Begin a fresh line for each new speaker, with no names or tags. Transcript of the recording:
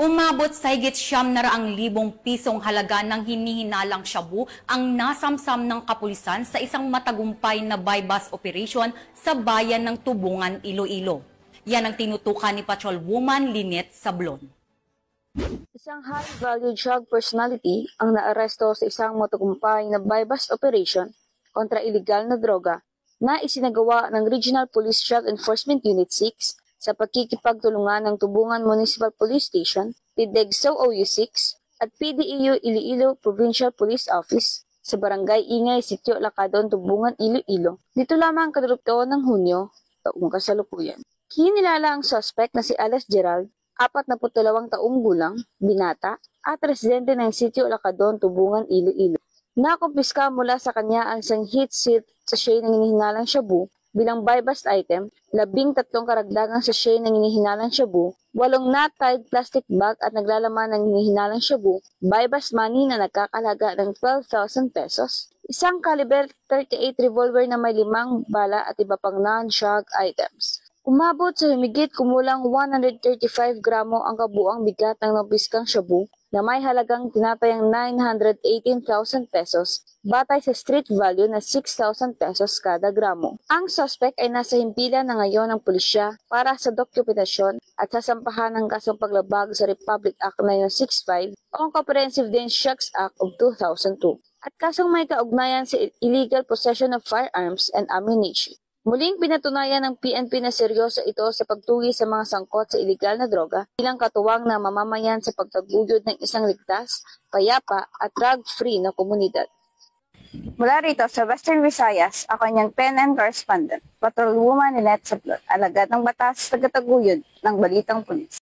Umabot sa higit 900,000 pisong halaga ng hinihinalang shabu ang nasamsam ng kapulisan sa isang matagumpay na buy-bust operation sa bayan ng Tubungan, Iloilo. Yan ang tinutukan ni Patrolwoman Lynette Sablon.
Isang high-value drug personality ang naaresto sa isang matagumpay na buy-bust operation kontra iligal na droga na isinagawa ng Regional Police Drug Enforcement Unit 6 sa pagkikipagtulungan ng Tubungan Municipal Police Station, PDEGSO OU6 at PDEU Iloilo Provincial Police Office sa Barangay Ingay, Sitio Lacadon, Tubungan, Iloilo. Dito lamang kadurugtao ng Hunyo, taong kasalukuyan. Kinilala ang suspect na si Alex Gerald, 42 taong gulang, binata, at residente ng Sitio Lacadon, Tubungan, Iloilo. Nakumpiska mula sa kanya ang isang heat seal sachet ng hinihinalang shabu bilang buy-bust item, 13 karagdagang sachet ng hinihinalang shabu, 8 knot-tied plastic bag at naglalaman ng hinihinalang shabu, buy-bust money na nagkakalaga ng 12,000 pesos, isang caliber 38 revolver na may 5 bala at iba pang non-drug items. Umabot sa humigit kumulang 135 gramo ang kabuang bigat ng napiskang shabu na may halagang tinatayang 918,000 pesos batay sa street value na 6,000 pesos kada gramo. Ang suspect ay nasa himpilan na ngayon ng pulisya para sa dokumentasyon at sasampahan ng kasong paglabag sa Republic Act 965 o ang Comprehensive Dangerous Act of 2002 at kasong may kaugnayan sa illegal possession of firearms and ammunition. Muling pinatunayan ng PNP na seryoso ito sa pagtugi sa mga sangkot sa iligal na droga bilang katuwang na mamamayan sa pagtaguyod ng isang ligtas, payapa at drug-free na komunidad.
Mula rito sa Western Visayas, ako niyang PNN correspondent, Patrolwoman Lynette Sablon, alagad ng batas, tagataguyod ng Balitang Pulis.